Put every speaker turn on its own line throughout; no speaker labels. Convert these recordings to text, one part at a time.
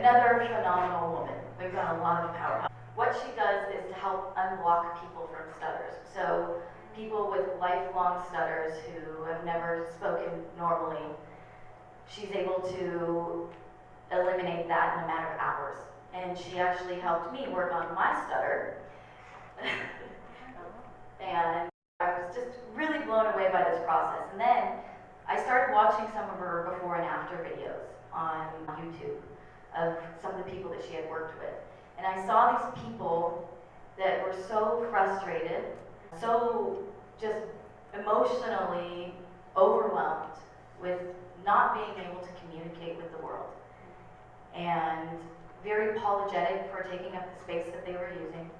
Another phenomenal woman. We've got a lot of power. What she does is to help unblock people from stutters. So people with lifelong stutters who have never spoken normally, she's able to eliminate that in a matter of hours. And she actually helped me work on my stutter. And I was just really blown away by this process. And then I started watching some of her before and after videos on YouTube of some of the people that she had worked with. And I saw these people that were so frustrated, so just emotionally overwhelmed with not being able to communicate with the world. And very apologetic for taking up the space that they were using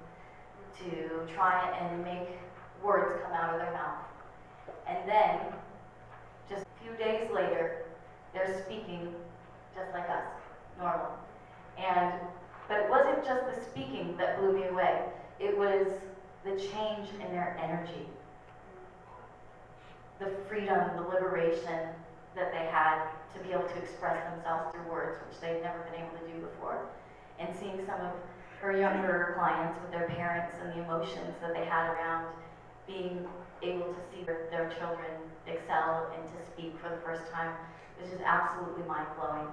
to try and make words come out of their mouth. And then, just a few days later, they're speaking just like us, normal. But it wasn't just the speaking that blew me away. It was the change in their energy, the freedom, the liberation that they had to be able to express themselves through words, which they'd never been able to do before. And seeing some of her younger clients with their parents and the emotions that they had around being able to see their children excel and to speak for the first time was just absolutely mind-blowing.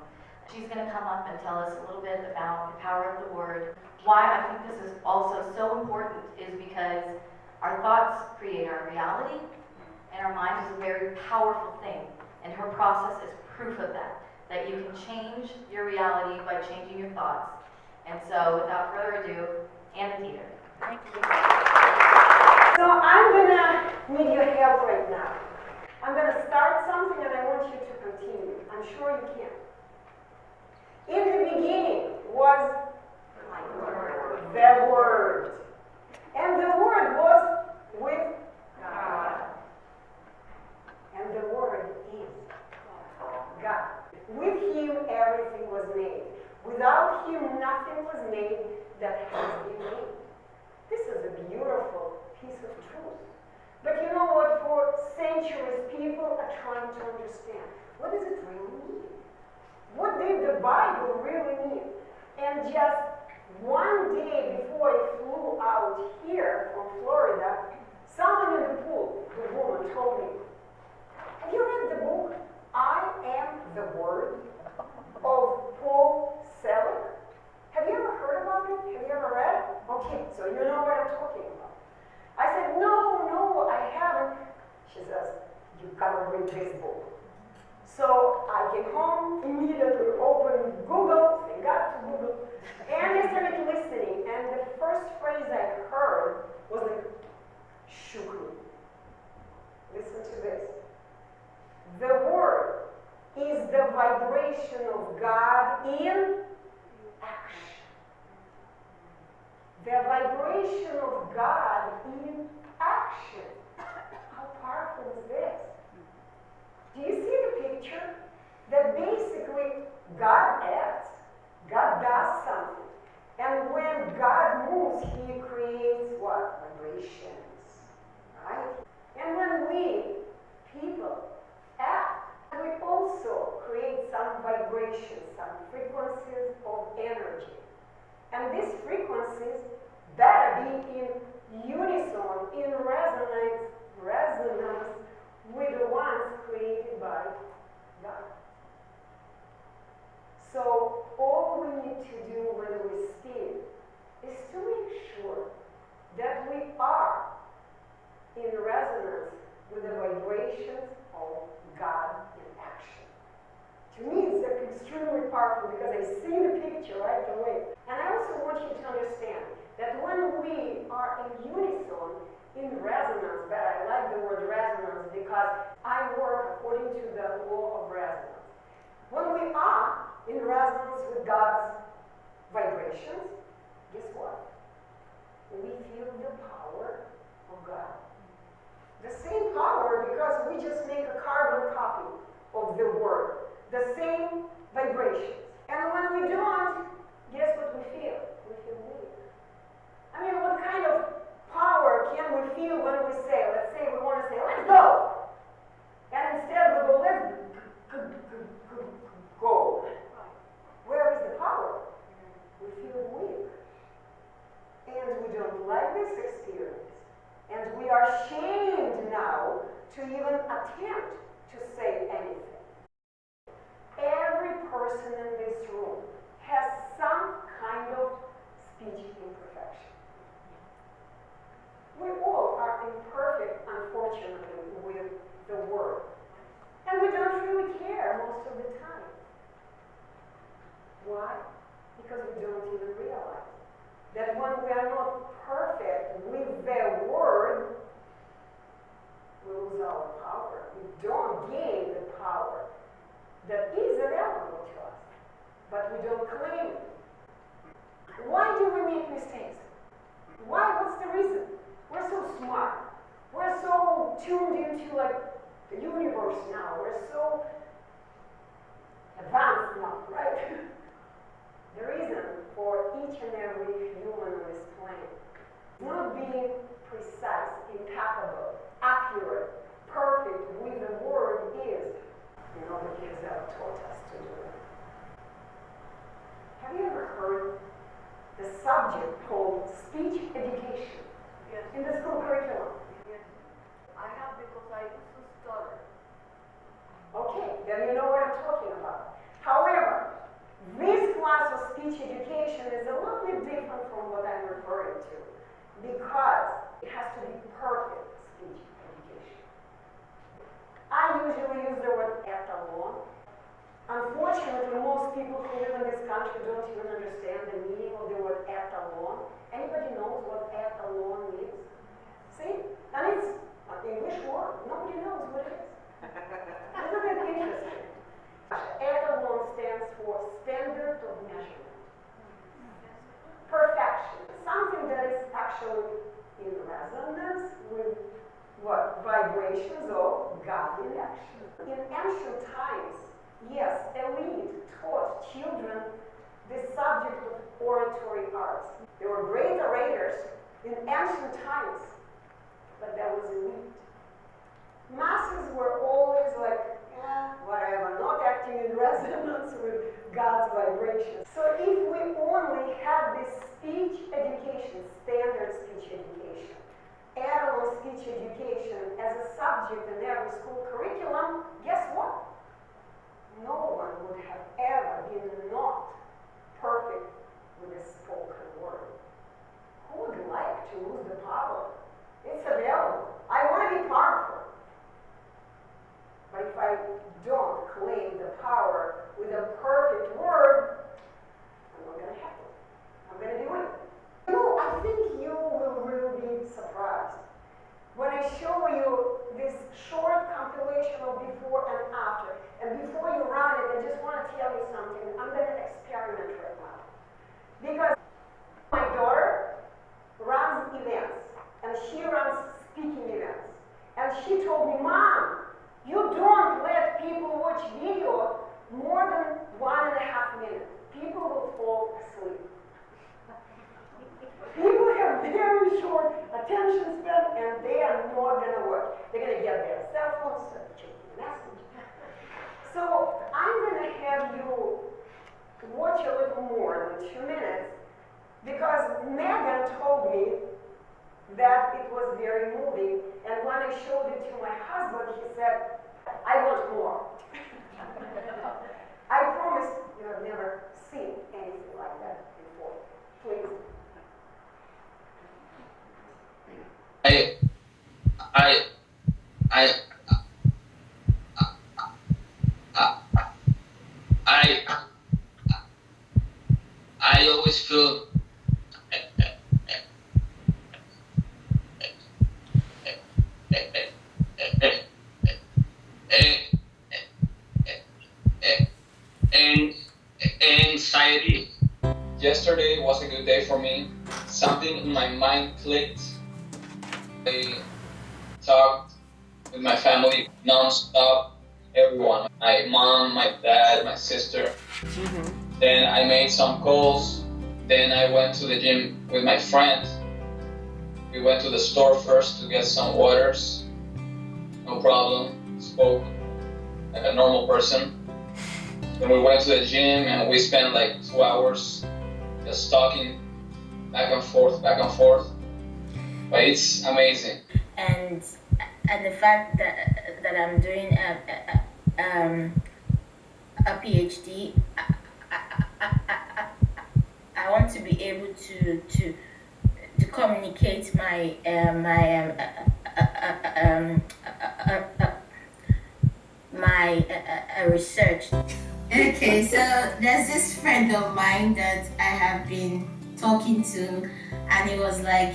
She's going to come up and tell us a little bit about the power of the word. Why I think this is also so important is because our thoughts create our reality, and our mind is a very powerful thing, and her process is proof of that you can change your reality by changing your thoughts. And so, without further ado, Deeter.
Thank you. So I'm gonna need your help right now. I'm gonna start something and I want you to continue. I'm sure you can. In the beginning was the Word. And the Word was with God. And the Word is God. With Him everything was made. Without Him nothing was made that has been made. This is a beautiful piece of truth. But you know what? For centuries people are trying to understand. What does it really mean? What did the Bible really mean? And just one day before I flew out here from Florida, someone in the pool, the woman, told me, have you read the book, I Am the Word, of Paul Selig? Have you ever heard about it? Have you ever read it? Okay, so you know what I'm talking about. I said, no, I haven't. She says, you gotta read this book. So I came home, immediately opened Google, thank God to Google, and I started listening. And the first phrase I heard was like, shook me. Listen to this. The Word is the vibration of God in action. The vibration of God in action. How powerful is this? Do you see the picture? That basically God acts, God does something. And when God moves, He creates what? Vibrations. Right? And when we, people, act, we also create some vibrations, some frequencies of energy. And these frequencies better be in unison, in resonance with the ones created by God. So all we need to do when we speak is to make sure that we are in resonance with the vibrations of God in action. To me, it's like extremely powerful because I see the picture right away. And I also want you to understand that when we are in unison, in resonance, but I like the word resonance because I work according to the law of resonance. When we are in resonance with God's vibrations, guess what? We feel the power of God. The same power because we just make a carbon copy of the word. The same vibrations. And when we don't, guess what we feel? We feel weak. I mean, what kind of power can we feel when we say, let's say we want to say, let's go. And instead we go, let's go. Where is the power? to even attempt to say anything. Every person in this room has some kind of speech imperfection. We all are imperfect, unfortunately, with the word. And we don't really care most of the time. Why? Because we don't even realize that when we are not perfect with the word, we lose our power. We don't gain the power that is available to us, but we don't claim it. Why do we make mistakes? Why? What's the reason? We're so smart. We're so tuned into the universe now. We're so advanced now, right? The reason for each and every human on this planet not being precise, impeccable, accurate, perfect with the word is nobody has ever taught us to do it. Have you ever heard the subject called speech education?
Yes.
In the school curriculum?
Yes. I have because I used to stutter.
Okay, then you know what I'm talking about. However, this class of speech education is a little bit different from what I'm referring to because it has to be perfect speech education. I usually use the word etalon. Unfortunately, most people who live in this country don't even understand the meaning of the word etalon. Anybody knows what etalon means? See? And it's an English word. Nobody knows what it is. Isn't it interesting? Etalon stands for standard of measurement. Perfection. Something that is actually in resonance with what? Vibrations of God in action. In ancient times, yes, elite taught children the subject of oratory arts. They were great orators in ancient times, but that was elite. Masses were always whatever, not acting in resonance with God's vibrations. So if we only have this speech education, standard speech education, Etalon speech education as a subject in every school curriculum, guess what? No one would have ever been not perfect with a spoken word. Who would like to lose the power? It's available. I want to be powerful. But if I don't claim the power with a perfect word, I'm not going to have it. I'm going to do it. I think you will really be surprised when I show you this short compilation of before and after. And before you run it, I just want to tell you something. I'm going to experiment right now. Because my daughter runs events, and she runs speaking events. And she told me, Mom, you don't let people watch video more than 1.5 minutes. People will fall asleep. People have very short attention span and they are not going to work. They're going to get their cell phones, start checking messages. So I'm going to have you watch a little more than 2 minutes because Megan told me that it was very moving, and when I showed it to my husband, he said, I want more. I promise you have never seen anything like that before. Please.
I always feel anxiety. Yesterday was a good day for me. Something in my mind clicked. I talked with my family non-stop, everyone. My mom, my dad, my sister. Then I made some calls. Then I went to the gym with my friend. We went to the store first to get some waters. No problem. Spoke like a normal person. Then we went to the gym and we spent like 2 hours just talking back and forth. But it's amazing.
And and the fact that I'm doing a PhD, I want to be able to communicate my research. Okay, so there's this friend of mine that I have been talking to, and he was like,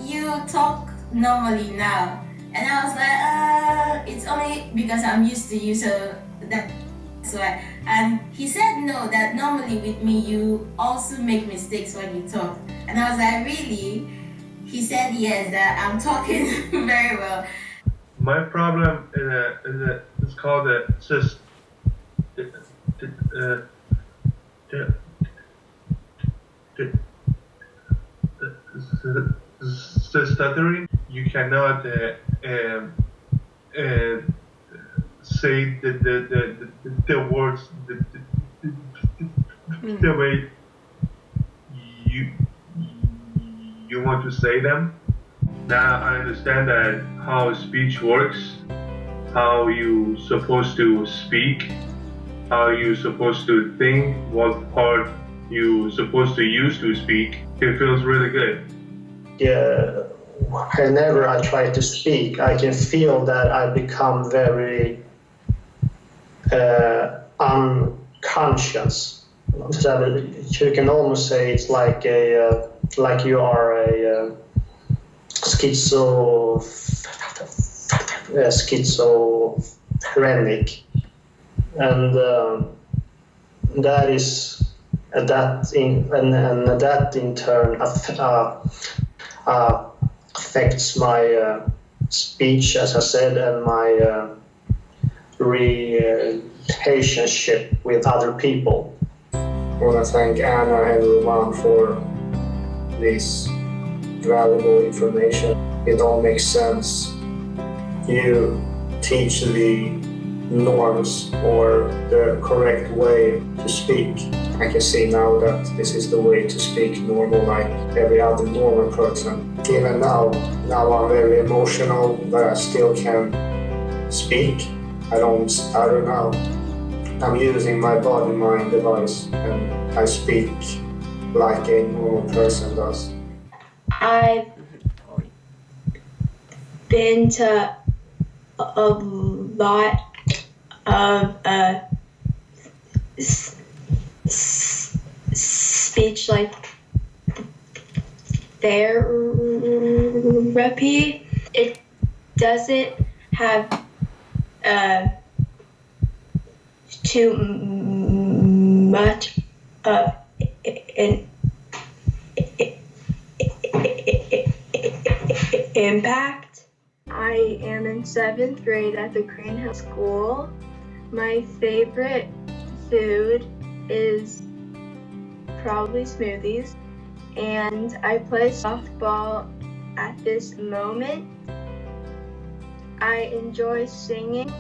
"You talk normally now," and I was like, "It's only because I'm used to you, so that's why." And he said, "No, that normally with me you also make mistakes when you talk," and I was like, "Really?" He said, "Yes, that I'm talking very well."
My problem is called stuttering. You cannot say the words the way you want to say them. Now I understand that how speech works, how you supposed to speak, how you supposed to think, what part you supposed to use to speak. It feels really good.
Yeah, whenever I try to speak, I can feel that I become very unconscious. You can almost say it's like like you are a schizophrenic, and that is that in turn affects my speech, as I said, and my relationship with other people. I want to thank Anna and Roman for this valuable information. It all makes sense. You teach the norms or the correct way to speak. I can see now that this is the way to speak normal, like every other normal person. Even now I'm very emotional, but I still can speak. I don't stutter now. I'm using my body-mind device and I speak like a normal person does.
I've been to a lot of speech like therapy. It doesn't have too much of an impact. I am in 7th grade at the Greenhouse School. My favorite food is probably smoothies, and I play softball at this moment. I enjoy singing,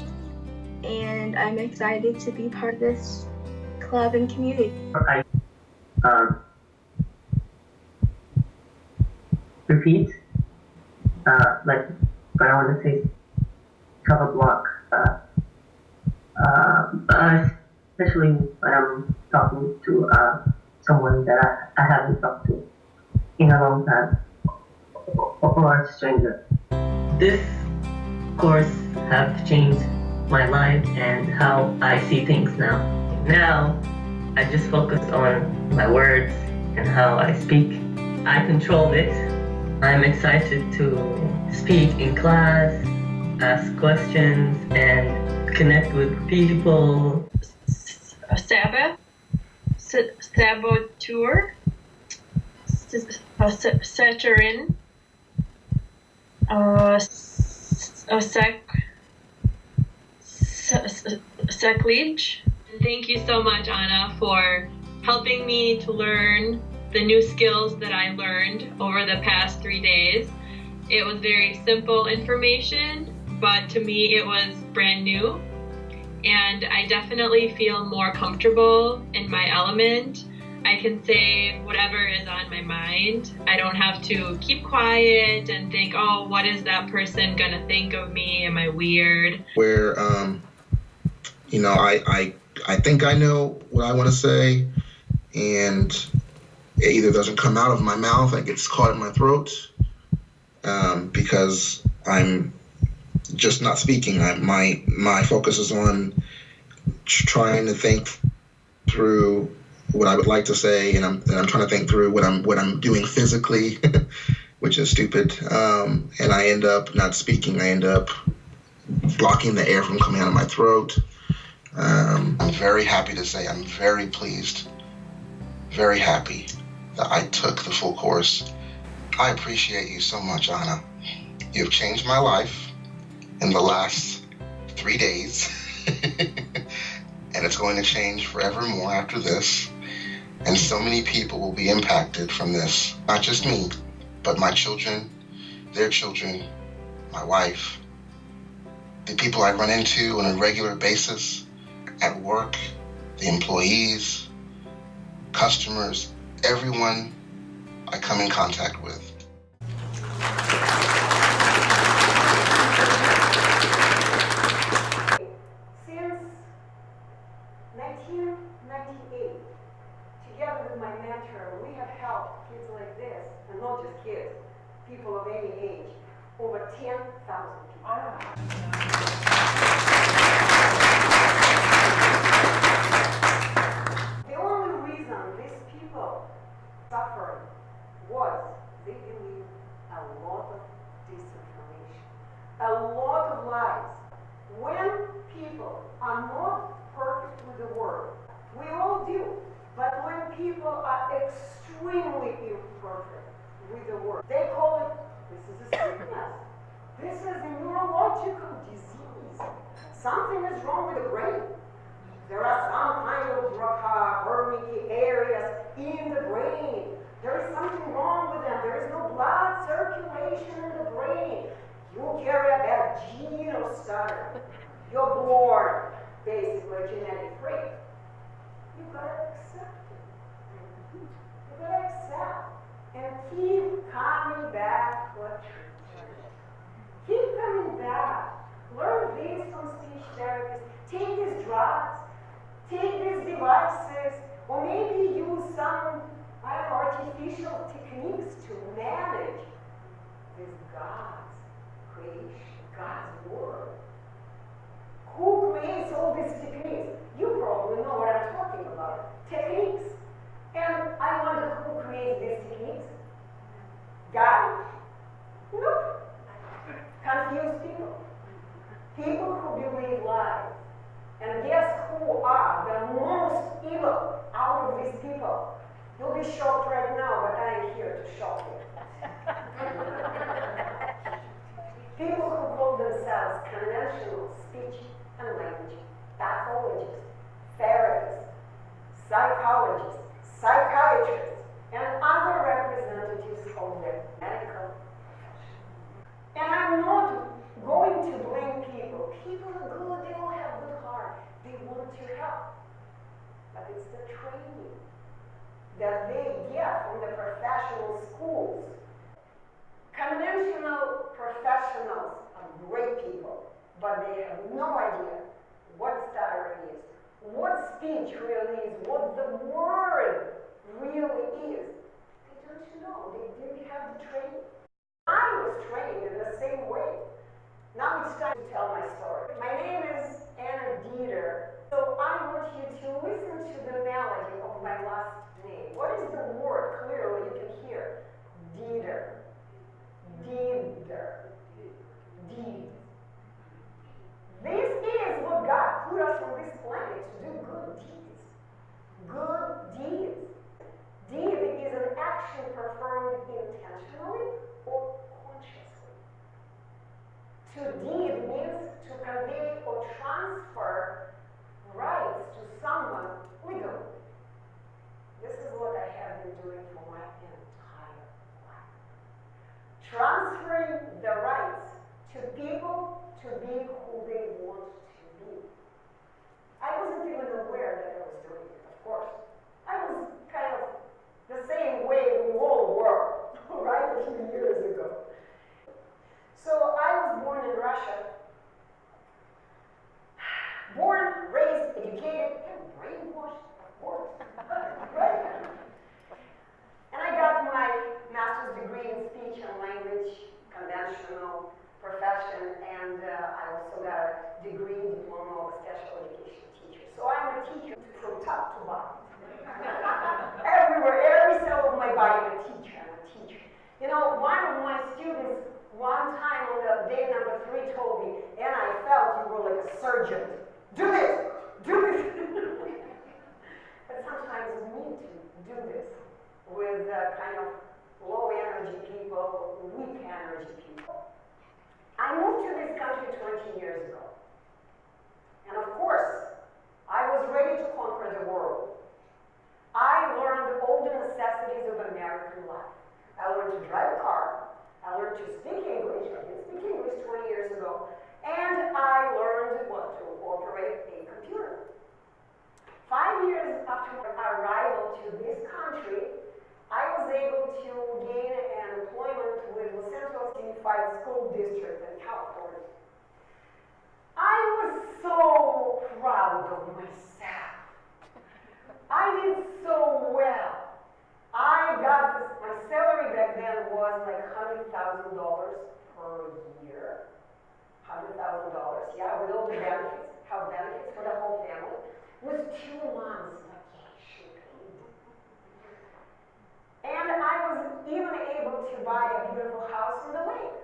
and I'm excited to be part of this club and community.
Repeat, like when I want to say cover block, especially when I'm talking to someone that I haven't talked to in a long time, or a stranger. This course have changed my life and how I see things now. Now, I just focus on my words and how I speak. I control it. I'm excited to speak in class, ask questions, and connect with people.
Saboteur, stuttering, sacrilege. Thank you so much, Anna, for helping me to learn the new skills that I learned over the past 3 days. It was very simple information, but to me it was brand new. And I definitely feel more comfortable in my element. I can say whatever is on my mind. I don't have to keep quiet and think, oh, what is that person gonna think of me? Am I weird?
Where, you know, I think I know what I want to say, and it either doesn't come out of my mouth, it gets caught in my throat, because I'm just not speaking. My focus is on trying to think through what I would like to say, and I'm trying to think through what I'm doing physically, which is stupid. And I end up not speaking. I end up blocking the air from coming out of my throat. I'm very happy to say I'm very pleased, very happy that I took the full course. I appreciate you so much, Anna. You've changed my life in the last 3 days, and it's going to change forevermore after this. And so many people will be impacted from this. Not just me, but my children, their children, my wife, the people I run into on a regular basis at work, the employees, customers, everyone I come in contact with.
Since 1998, together with my mentor, we have helped kids like this, and not just kids, people of any age, over 10,000 people. The only reason these people suffered was they believed a lot of disinformation, a lot of lies. When people are not perfect with the word, we all do, but when people are extremely imperfect with the word, they call it, this is a sickness, this is a neurological disease, something is wrong with the brain. There are some kind of vermic areas in the brain. There is something wrong with them. There is no blood circulation in the brain. You carry a bad gene of stutter. You're born, basically, a genetic trait. You gotta accept it. You gotta accept and keep coming back for treatment. Keep coming back. Learn this from speech therapists. Take these drugs. Take these devices, or maybe use some artificial techniques to manage this God's creation, God's word. Who creates all these techniques? You probably know what I'm talking about. Techniques. And I wonder who creates these techniques? God? Nope. Confused people. People who believe lies. And guess who are the most evil out of these people? You'll be shocked right now, but I am here to shock you. People who call themselves conventional speech and language pathologists, therapists, psychologists, psychiatrists, and other representatives of the medical profession. And I'm not going to blame people. People are good, they all have good heart. They want to help. But it's the training that they get from the professional schools. Conventional professionals are great people, but they have no idea what stuttering is, what speech really is, what the word really is. They don't know. They didn't have the training. I was trained in the same way. Now it's time to tell my story. My name is Deeter. So I want you to listen to the melody of my last name. What is the word? Clearly you can hear. Deeter. Deeter. Deed. This is what God put us on this planet to do good deeds. Good deeds. Deed is an action performed intentionally or consciously. To deed means to convey or transfer rights to someone legally. This is what I have been doing for my entire life. Transferring the rights to people to be who they want to be. I wasn't even aware that I was doing it, of course. I was kind of teacher from top to bottom. Everywhere, every cell of my body, I'm a teacher, I'm a teacher. You know, one of my students, one time on the day number 3 told me, and I felt you were like a surgeon. Do this, do this. But sometimes we need to do this with kind of low energy people, weak energy people. I moved to this country 20 years ago. And of course, I was ready to conquer the world. I learned all the necessities of American life. I learned to drive a car. I learned to speak English. I didn't speak English 20 years ago. And I learned what to operate a computer. 5 years after my arrival to this country, I was able to gain an employment with Los Angeles Unified School District in California. I was so proud of myself. I did so well. I got this, my salary back then was like $100,000 per year. $100,000, yeah, with all the benefits, health benefits for the whole family, with 2 months vacation paid. And I was even able to buy a beautiful house on the lake.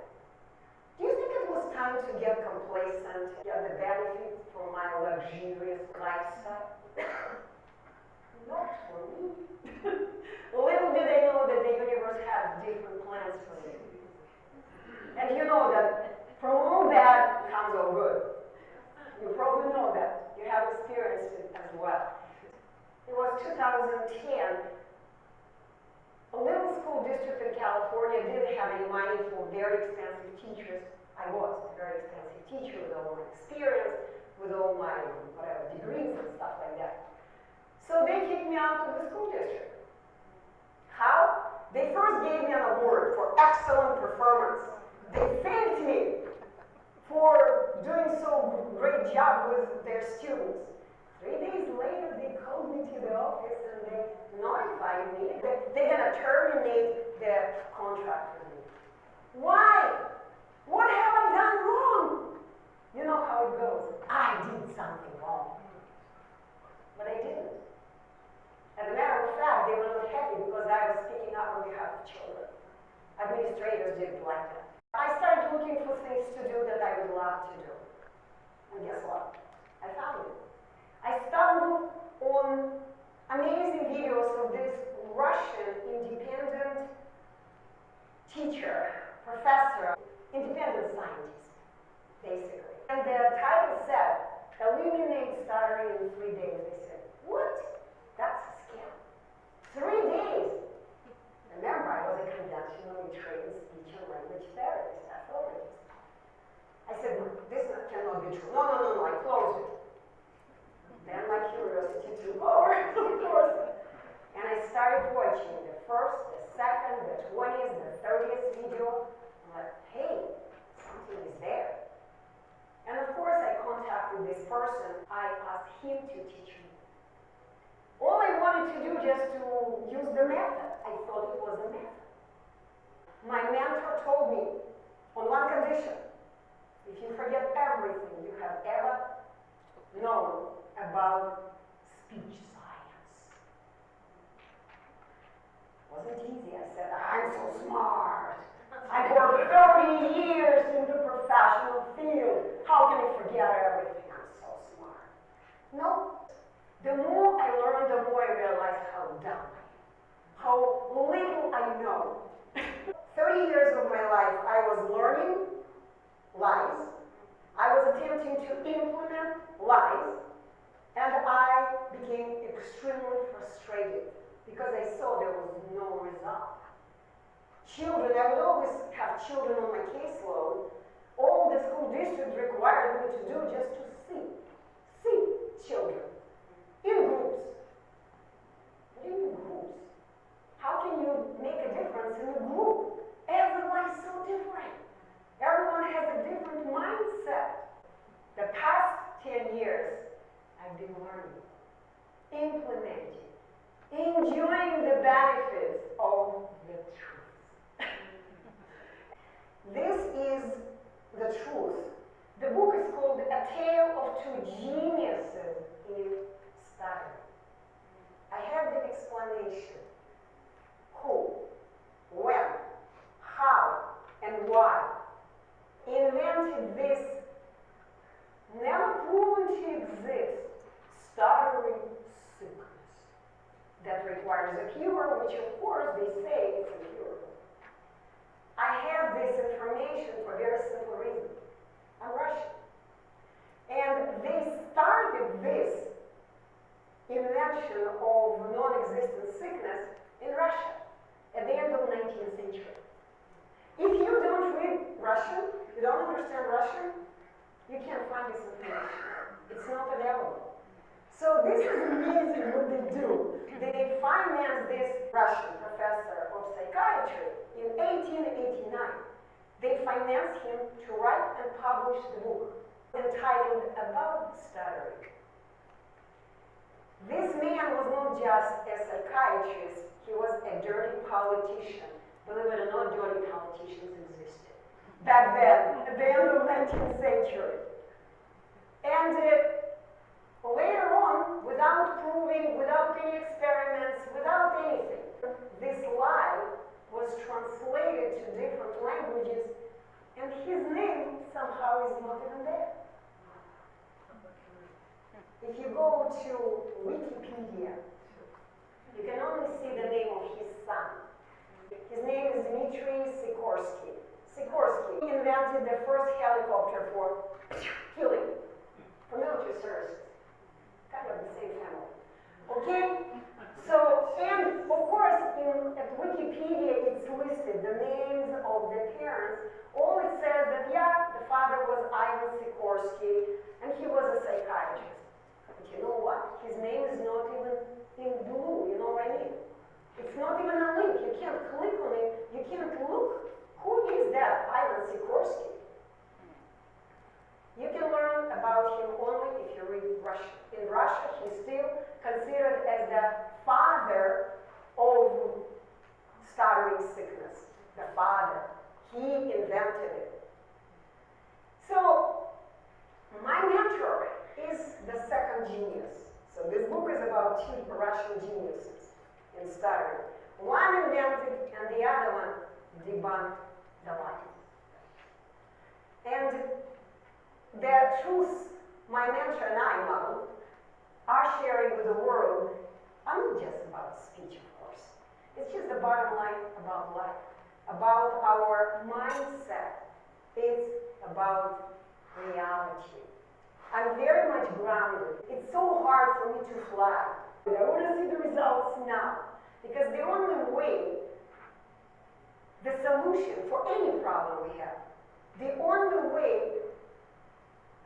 Do you think it was time to get complacent, get the benefits from my luxurious lifestyle? Not for me. Little did they know that the universe had different plans for me. And you know that from all bad comes all good. You probably know that. You have experienced it as well. It was 2010. A little school district in California didn't have any money for very expensive teachers. I was a very expensive teacher with all my experience, with all my whatever degrees and stuff like that. So they kicked me out of the school district. How? They first gave me an award for excellent performance. They thanked me for doing so great job with their students. 3 days later, they called me to the office and they notified me that they're going to terminate the contract with me. Why? What have I done wrong? You know how it goes. I did something wrong. But I didn't. As a matter of fact, they were not happy because I was speaking up on behalf of children. Administrators didn't like that. I started looking for things to do that I would love to do. And guess what? I found it. I stumbled on amazing videos of this Russian independent teacher, professor, independent scientist, basically. And the title said, eliminate stuttering in 3 days. They said, what? That's a scam. 3 days. Remember, I was a conventionally trained speech and language therapist, pathologist. I said, no, this cannot be true. No, I closed it. Then my curiosity took over, of course. And I started watching the first, the second, the 20th, the 30th video. I'm like, hey, something is there. And of course, I contacted this person. I asked him to teach me. All I wanted to do just to use the method. I thought it was a method. My mentor told me, on one condition, if you forget everything you have ever known about speech science. Wasn't easy. I said, I'm so smart. I've worked 30 years in the professional field. How can I forget everything? I'm so smart. No. The more I learned, the more I realized how dumb I am. How little I know. 30 years of my life, I was learning lies. I was attempting to implement lies. And I became extremely frustrated because I saw there was no result. Children, I would always have children on my caseload. All the school district required me to do just to see children in groups. What do you mean groups? How can you make a difference in a group? Everyone is so different. Everyone has a different mindset. The past 10 years, I've been learning, implementing, enjoying the benefits of the truth. This is the truth. The book is called A Tale of Two Geniuses in stutter. I have the explanation. Who, when, how, and why invented this never proven to exist stuttering sickness that requires a cure, which of course they say is incurable. I have this information for a very simple reason. I'm Russian. And they started this invention of non-existent sickness in Russia at the end of the 19th century. If you don't read Russian, you don't understand Russian, you can't find this information. It's not available. So this is amazing what they do. They financed this Russian professor of psychiatry in 1889. They financed him to write and publish the book entitled About Stuttering. This man was not just a psychiatrist, he was a dirty politician. Believe it or not, dirty politicians existed back then, at the end of the 19th century. And later on, without proving, without any experiments, without anything, this lie was translated to different languages, and his name somehow is not even there. If you go to Wikipedia, you can only see the name of his son. His name is Dmitry Sikorsky. Sikorsky invented the first helicopter for killing, for military services. Kind of the same family. Okay? So, and of course, at Wikipedia it's listed the names of the parents. All it says that, yeah, the father was Ivan Sikorsky, and he was a psychiatrist. But you know what? His name is not even in blue, you know what I mean? It's not even a link. You can't click on it. You can't look. Who is that Ivan Sikorsky? You can learn about him only if you read Russian. In Russia, he's still considered as the father of stuttering sickness. The father. He invented it. So, my mentor is the second genius. So this book is about two Russian geniuses in stuttering. One invented and the other one debunked the lie. And the truths my mentor and I know are sharing with the world are not just about speech, of course. It's just the bottom line about life, about our mindset. It's about reality. I'm very much grounded. It's so hard for me to fly. I want to see the results now. Because the only way, the solution for any problem we have, the only way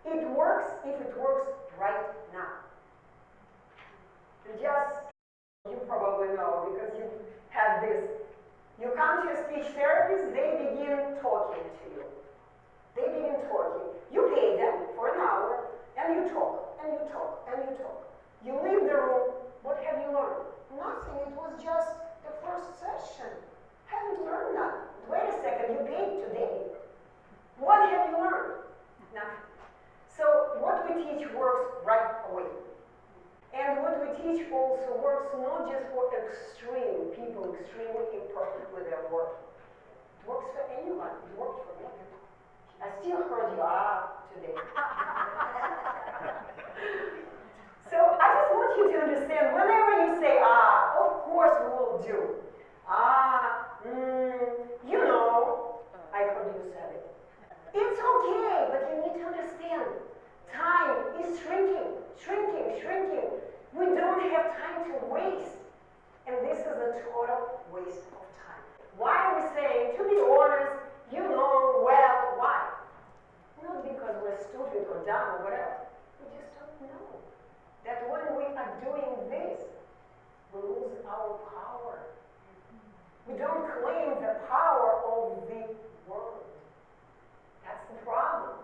it works if it works right now. And just, you probably know because you've had this. You come to a speech therapist, they begin talking to you. They begin talking. You pay them for an hour, and you talk, and you talk, and you talk. You leave the room, what have you learned? Nothing, it was just the first session. Haven't learned nothing. Wait a second, you paid today. What have you learned? Nothing. So what we teach works right away. And what we teach also works not just for extreme people, extremely imperfect with their work. It works for anyone. It works for me. I still heard you today. So I just want you to understand, whenever you say of course we will do. You know, I heard you say it. It's okay, but you need to understand, time is shrinking, shrinking, shrinking. We don't have time to waste. And this is a total waste of time. Why are we saying, to be honest, you know, well, why? Not because we're stupid or dumb or whatever. We just don't know that when we are doing this, we lose our power. We don't claim the power of the word. That's the problem.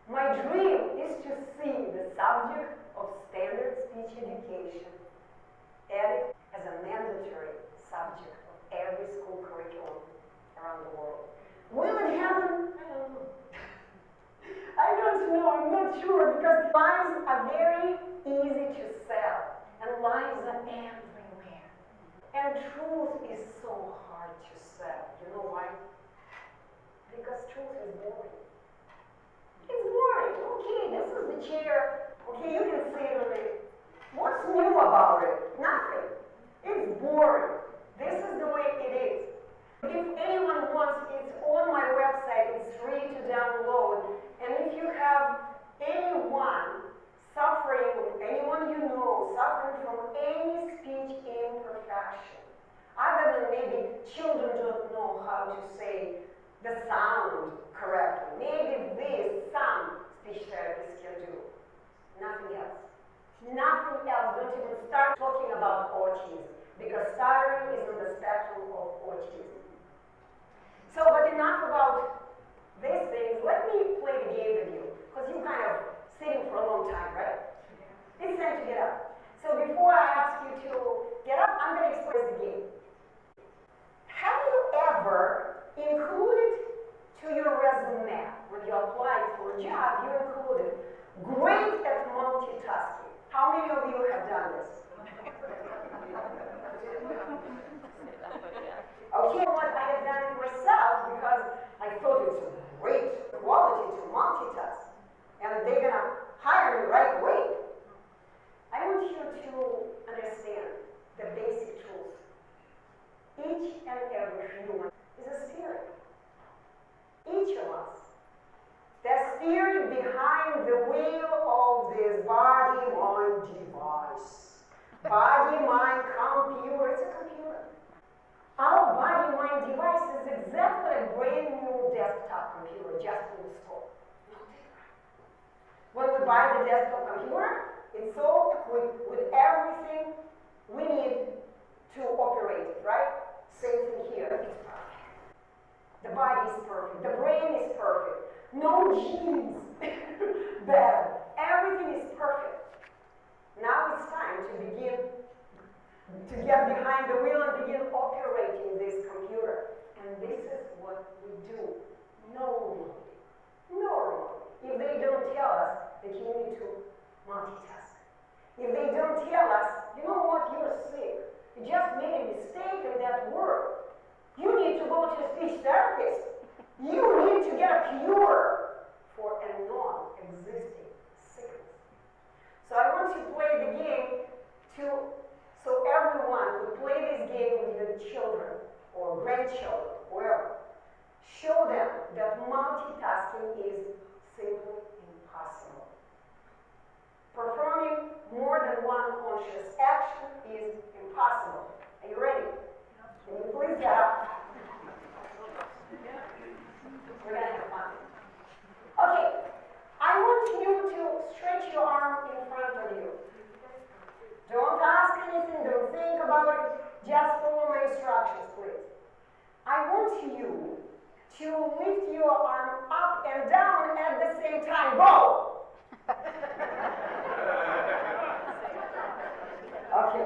My dream is to see the subject of standard speech education added as a mandatory subject of every school curriculum around the world. Will it happen? I don't know. I don't know, I'm not sure, because lines are very easy to sell. everywhere. And truth is so hard to sell. You know why? Because truth is boring. It's boring. Okay, this is the chair. Okay, you can sit on it. What's new about it? Nothing. It's boring. This is the way it is. If anyone wants, it's on my website. It's free to download. And if you have anyone suffering, anyone you know suffering from any speech imperfection, other than maybe children don't know how to say the sound correctly, maybe this some speech therapists can do. Nothing else. Nothing else. Don't even start talking about autism, because stuttering is on the spectrum of autism. So, but enough about these things. Let me play the game with you, because you kind of sitting for a long time, right? It's time to get up. So before I ask you to get up, I'm going to explain the game. Have you ever included to your resume, when you applied for a job, you included great at multitasking? How many of you have done this? Okay, what I have done it myself, because I thought it's a great quality to multitask, and they're going to hire me right away. I want you to understand the basic truth. Each and every human is a spirit. Each of us. The spirit behind the wheel of this body-mind device. Body-mind computer. It's a computer. Our body-mind device is exactly a brand new desktop computer just in the store. When we buy the desktop computer, it's all with everything we need to operate it, right? Same thing here. It's perfect. The body is perfect. The brain is perfect. No genes bad. Everything is perfect. Now it's time to begin to get behind the wheel and begin operating this computer. And this is what we do normally. If they don't tell us that you need to multitask. If they don't tell us, you know what, you're sick. You just made a mistake in that word. You need to go to a speech therapist. You need to get a cure for a non-existing sickness. So I want to play the game so everyone could play this game with your children or grandchildren, whoever. Show them that multitasking is simply impossible. Performing more than one conscious action is impossible. Are you ready? Can you please get up? We're going to have fun. Okay. I want you to stretch your arm in front of you. Don't ask anything, don't think about it. Just follow my instructions, please. I want you to lift your arm up and down at the same time. Go! Okay,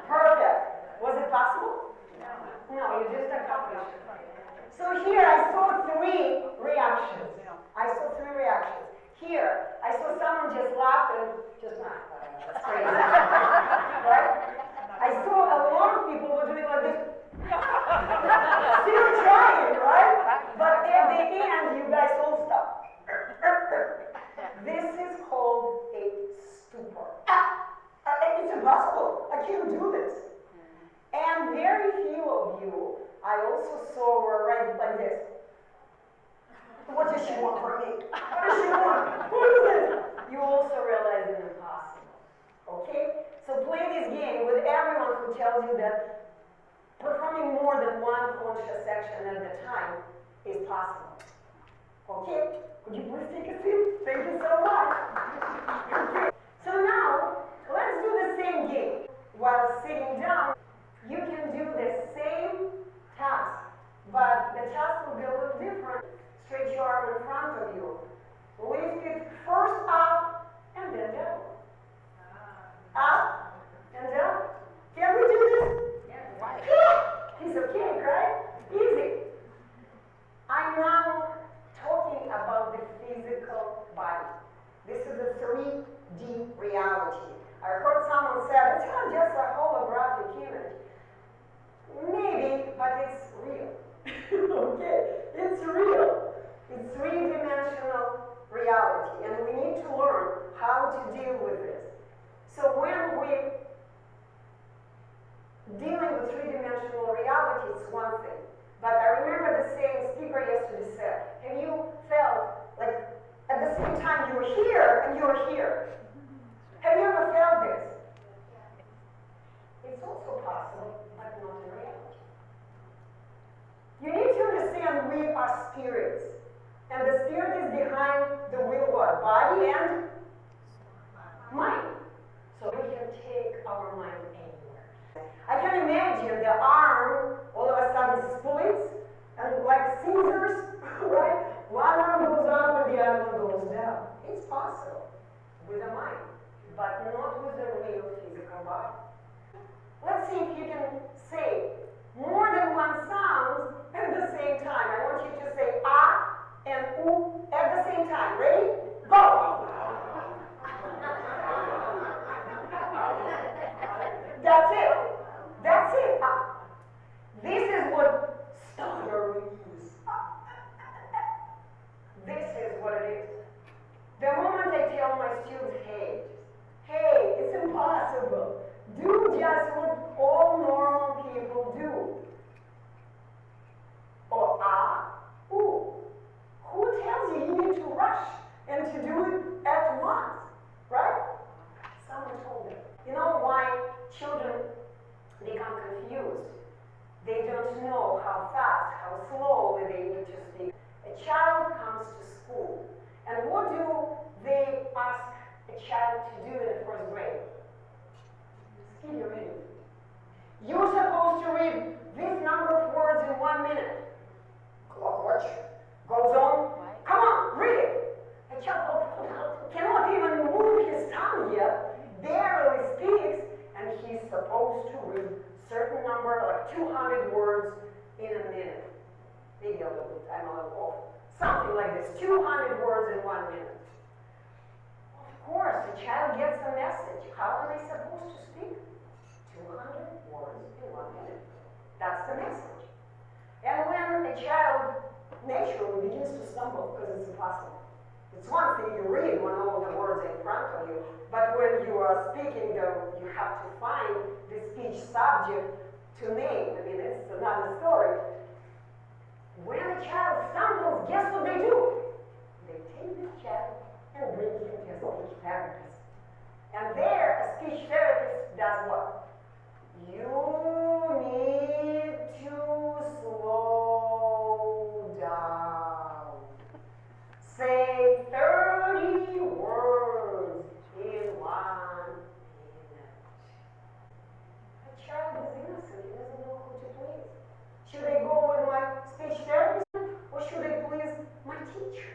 perfect. Was it possible? No, you just accomplished it. So here I saw three reactions. Here, I saw someone just laughed and just laughed. That's crazy. Right? I saw a lot of people were doing like this. Still trying, right? But at the end, you guys all stop. This is called a stupor. It's impossible. I can't do this. And very few of you, I also saw were right like this. What does she want from me? What does she want? What is this? You also realize it's impossible. Okay? So play this game with everyone who tells you that performing more than one conscious action at a time is possible. Okay? Could you please take a seat? Thank you so much. Okay. So now, let's do the same game. While sitting down, you can do the same task, but the task will be a little different. Stretch your arm in front of you. Lift it first up and then down. Up and down. Can we do this? Yeah. Piece of cake, right? Easy. I'm now talking about the physical body. This is the with the mind, but not with the real physical body. Let's see if you can say more than one sound at the same time. I want you to say ah and oo at the same time. Ready? Go! That's it. That's it. This is what stuttering is. This is what it is. The moment I tell my students, hey, it's impossible. Do just what all normal people do. Or ooh. Who tells you you need to rush and to do it at once? Right? Someone told me. You know why children become confused? They don't know how fast, how slowly they need to speak. A child comes to school, and what do they ask a child to do in the first grade? Skip your reading. You're supposed to read this number of words in 1 minute. Clock watch goes on. Come on, read it. A child cannot even move his tongue yet, barely speaks, and he's supposed to read certain number, like 200 words in a minute. Maybe a little bit, I'm a little off. Something like this, 200 words in 1 minute. Of course, the child gets a message. How are they supposed to speak? 200 words in 1 minute. That's the message. And when a child naturally begins to stumble because it's impossible. It's one thing you read when all the words are in front of you, but when you are speaking, though, you have to find the speech subject to name. I mean, it's another story. When a child stumbles, guess what they do? They take this child and bring him to a speech therapist. And there, a speech therapist does what? You need to slow down. Say 30 words in 1 minute. A child is innocent, he doesn't know who to please. Should I go with my speech therapist or should I please my teacher?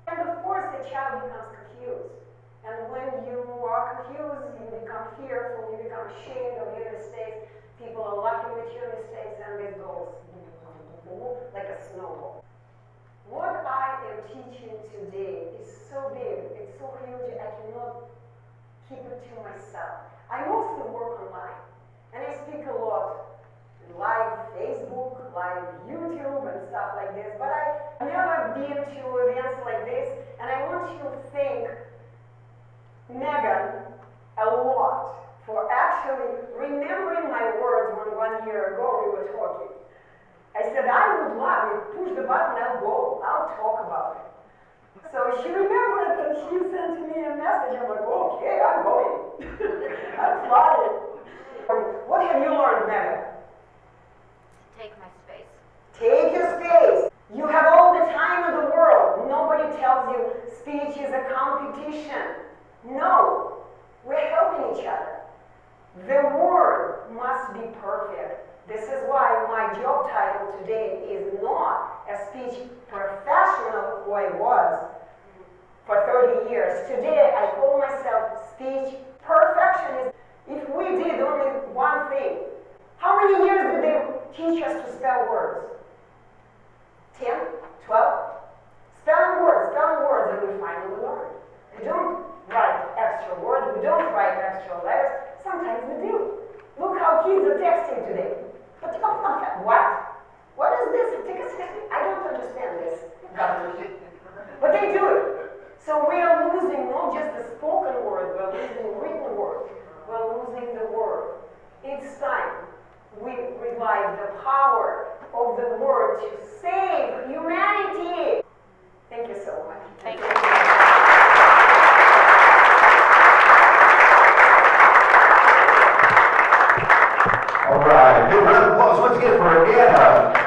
And of course the child becomes confused. And when you are confused, you become fearful, you become ashamed of your mistakes. People are laughing at your mistakes and it goes like a snowball. What I am teaching today is so big, it's so huge, I cannot keep it to myself. I mostly work online, and I speak a lot, live Facebook, live YouTube, and stuff like this, but I've never been to events like this, and I want you to thank Megan a lot for actually remembering my words when 1 year ago we were talking. I said, I would love it. Push the button, I'll go. I'll talk about it. So she remembered and she sent me a message. I'm like, okay, I'm going. I'm flying. What have you learned, Megan?
Take my space.
Take your space. You have all the time in the world. Nobody tells you speech is a competition. No. We're helping each other. The word must be perfect. This is why my job title today is not a speech professional, who I was for 30 years. Today I call myself speech perfectionist. If we did only one thing, how many years did they teach us to spell words? 10? 12? Spelling words, and we finally learn. We don't write extra words, we don't write extra letters. Sometimes we do. Look how kids are texting today. What? What is this? I don't understand this. But they do it. So we are losing not just the spoken word, we're losing written word. We're losing the word. It's time we revive the power of the word to save humanity. Thank you so much.
Thank you.
All right, big round of applause once again for Anna.